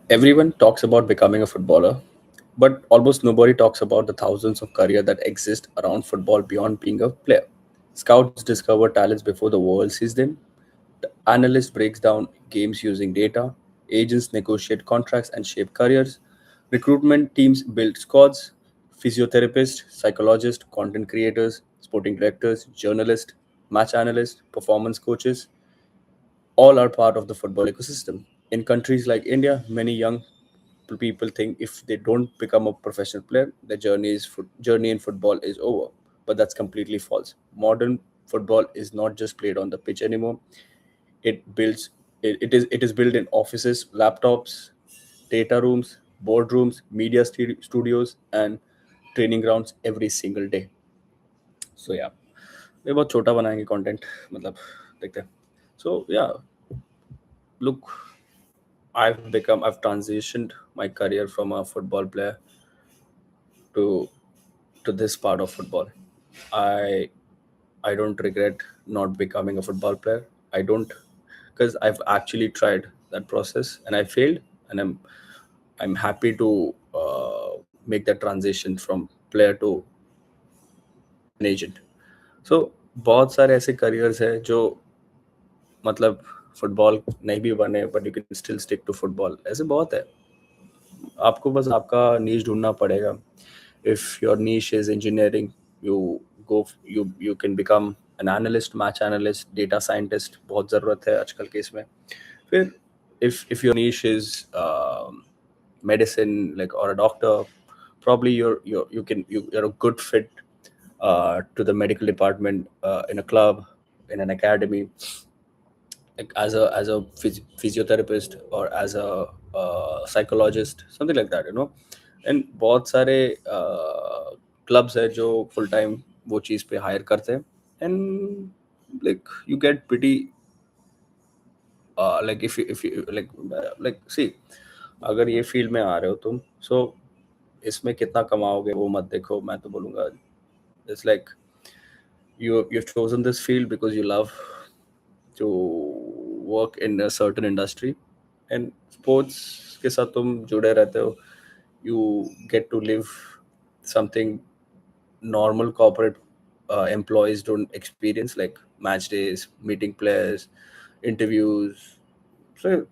Everyone talks about becoming a footballer, but almost nobody talks about the thousands of careers that exist around football beyond being a player. Scouts discover talents before the world sees them. The analyst breaks down games using data. Agents negotiate contracts and shape careers. Recruitment teams build squads. Physiotherapists, psychologists, content creators, sporting directors, journalists, match analysts, performance coaches, all are part of the football ecosystem. In countries like India, many young people think if they don't become a professional player, their journey in football is over. But that's completely false. Modern football is not just played on the pitch anymore. It is built in offices, laptops, data rooms, boardrooms, media studios, and training grounds every single day. So yeah, ये बहुत छोटा बनाएंगे content, मतलब देखते हैं. So yeah, look, I've transitioned my career from a football player to this part of football. I I don't regret not becoming a football player. I don't, because I've actually tried that process and I failed, and I'm happy to make that transition from player to an agent. So बहुत सारे ऐसे careers है जो मतलब football नहीं भी बने but you can still stick to football, ऐसे बहुत है. आपको बस आपका नीश ढूंढना पड़ेगा. If your niche is engineering, you you can become an analyst, match analyst, data scientist, बहुत ज़रूरत है आजकल के इसमें. फिर if your niche is medicine, like, or a doctor, probably you're a good fit to the medical department in a club, in an academy, like as a physiotherapist or as a psychologist, something like that, you know. And बहुत सारे clubs है जो full time वो चीज़ पे higher करते हैं. And like you get pretty, like if you like see, अगर ये फील्ड में आ रहे हो तुम, सो इसमें कितना कमाओगे वो मत देखो. मैं तो बोलूँगा it's like you've chosen this field because you love to work in a certain industry, and sports के साथ तुम जुड़े रहते हो. You get to live something normal corporate employees don't experience, like match days, meeting players, interviews. So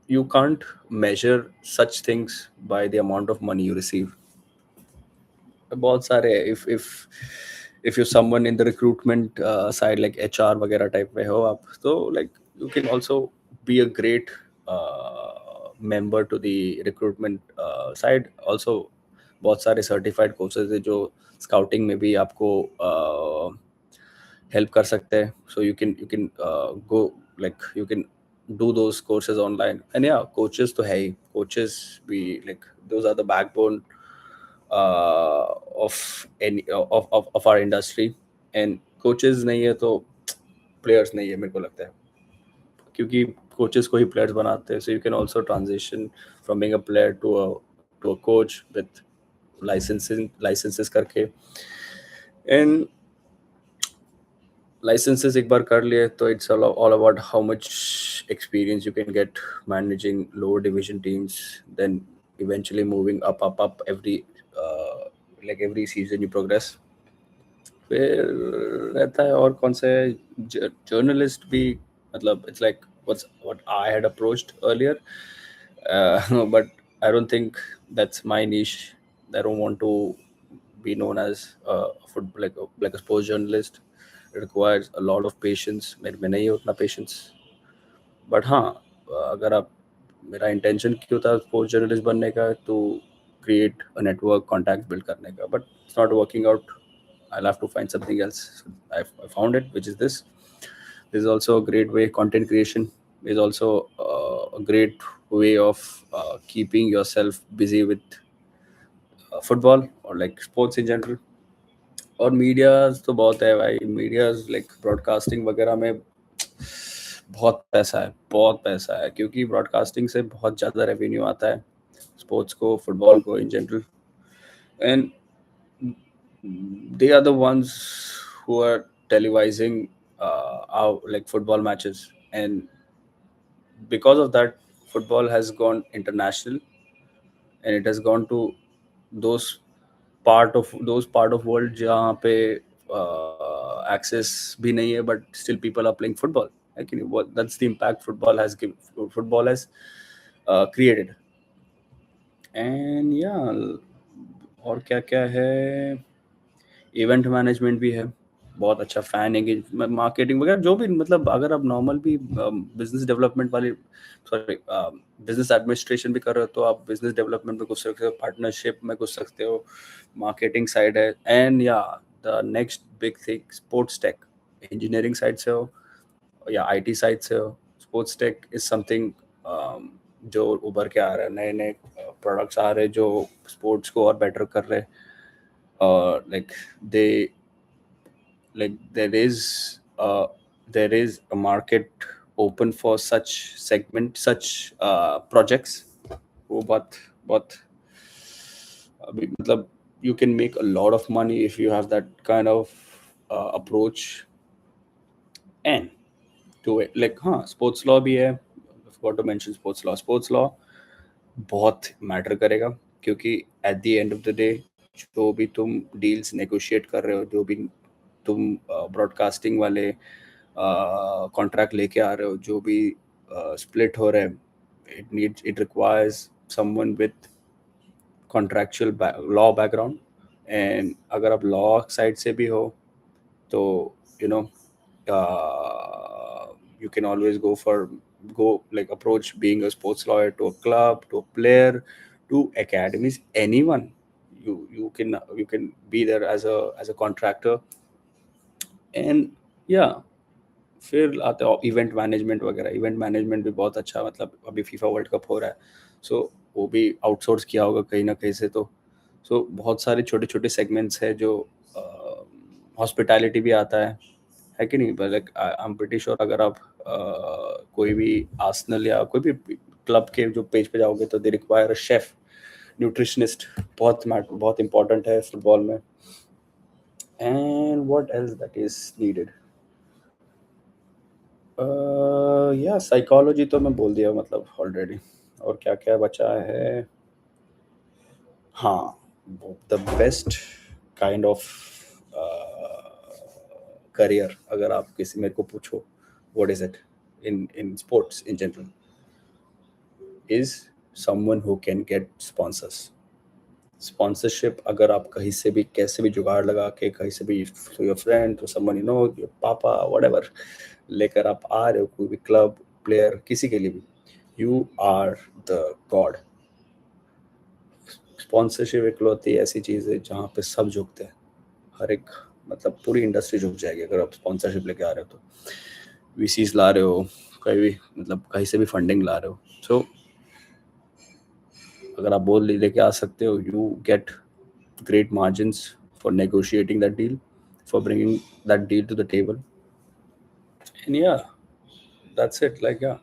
you can't measure such things by the amount of money you receive. बहुत सारे if you're someone in the recruitment side, like HR वगैरह type में हो आप, तो like you can also be a great member to the recruitment side also. बहुत सारे certified courses है जो scouting में भी आपको help कर सकते हैं. So you can go, like you can do those courses online. And yeah, coaches तो है ही. Coaches भी, like, those are the backbone of any of our industry. And coaches नहीं है तो players नहीं है, मेरे को लगता है, क्योंकि coaches को ही players बनाते हैं. So you can also transition from being a player to a coach with licenses करके. And licenses एक बार कर लिए तो it's all about how much experience you can get managing lower division teams, then eventually moving up every like every season you progress. फिर रहता है और कौन से जर्नलिस्ट भी, मतलब it's like what I had approached earlier, but I don't think that's my niche. I don't want to be known as like a sports journalist. It requires a lot of patience. मेरे में नहीं है उतना patience. But हाँ, अगर आप, मेरा intention क्यों था स्पोर्ट्स जर्नलिस्ट बनने का, तो create a network, contact build करने का, but it's not working out. I'll have to find something else. I found it, which is this. This is also a great way. Content creation is also a great way of keeping yourself busy with football or like sports in general. और medias तो बहुत है भाई. Medias like broadcasting वगैरह में बहुत पैसा है, क्योंकि ब्रॉडकास्टिंग से बहुत ज़्यादा रेवेन्यू आता है स्पोर्ट्स को, फुटबॉल को in general. And they are the ones who are televising our like football matches. And because of that, football has gone international, and it has gone to those part of world जहाँ पे access भी नहीं है, but still people are playing football. Actually, that's the impact football has created. And yeah, और क्या क्या है, event management भी है, बहुत अच्छा फैन एंगेज, मार्केटिंग वगैरह जो भी, मतलब अगर आप नॉर्मल भी बिजनेस डेवलपमेंट वाली, सॉरी, बिजनेस एडमिनिस्ट्रेशन भी कर रहे हो तो आप बिजनेस डेवलपमेंट में घुस सकते हो, पार्टनरशिप में घुस सकते हो, मार्केटिंग साइड है, एंड या the next big thing sports tech, engineering side से हो या आईटी साइड से हो, स्पोर्ट्स टेक इज समथिंग जो उभर के आ रहा है, नए नए प्रोडक्ट्स आ रहे हैं जो स्पोर्ट्स को और बेटर कर रहे हैं. Like they like there is a market open for such projects. वो बहुत अभी मतलब you can make a lot of money if you have that kind of approach. And to it, like हाँ, स्पोर्ट्स लॉ भी है, forgot to mention sports law बहुत matter करेगा, क्योंकि at the end of the day जो भी तुम deals negotiate कर रहे हो, जो भी तुम ब्रॉडकास्टिंग वाले कॉन्ट्रैक्ट लेके आ रहे हो, जो भी स्प्लिट हो रहे हैं, it requires someone with contractual law background. And अगर आप लॉ साइड से भी हो तो you know you can always go like approach being a sports lawyer to a club, to a player, to academies, anyone. You can be there as a contractor. And yeah, फिर आते हैं event management वगैरह. Event management भी बहुत अच्छा, मतलब अभी FIFA world cup हो रहा है, सो वो भी आउटसोर्स किया होगा कहीं ना कहीं से. तो सो बहुत सारे छोटे छोटे सेगमेंट्स है जो हॉस्पिटैलिटी भी आता है कि नहीं. Like I am pretty sure अगर आप कोई भी आर्सेनल या कोई भी क्लब के जो पेज पे जाओगे तो they require a chef, nutritionist, बहुत इंपॉर्टेंट है फुटबॉल में. And what else that is needed. या साइकोलॉजी तो मैं बोल दिया मतलब ऑलरेडी. और क्या क्या बचा है, हाँ, the best kind of career, अगर आप किसी मेरे को पूछो what is it in sports in general, is someone who can get sponsorship. अगर आप कहीं से भी कैसे भी जुगाड़ लगा के, कहीं से भी, through your friend, through someone you know, your पापा, व्हाटएवर, लेकर आप आ रहे हो कोई भी क्लब, प्लेयर, किसी के लिए भी, you are the god. Sponsorship इकलौती ऐसी चीज़ है जहाँ पे सब झुकते हैं, हर एक, मतलब पूरी इंडस्ट्री झुक जाएगी अगर आप स्पॉन्सरशिप लेके आ रहे हो. तो वीसीज ला रहे हो, कहीं भी, मतलब कहीं से भी फंडिंग ला रहे हो, सो अगर आप बोल लेके आ सकते हो, you get great margins for negotiating that deal, for bringing that deal to the table. And yeah, that's it. Like yeah,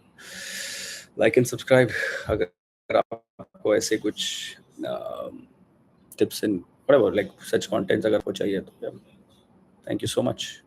like and subscribe अगर आपको ऐसे कुछ tips and whatever like such contents अगर आपको चाहिए तो. Thank you so much.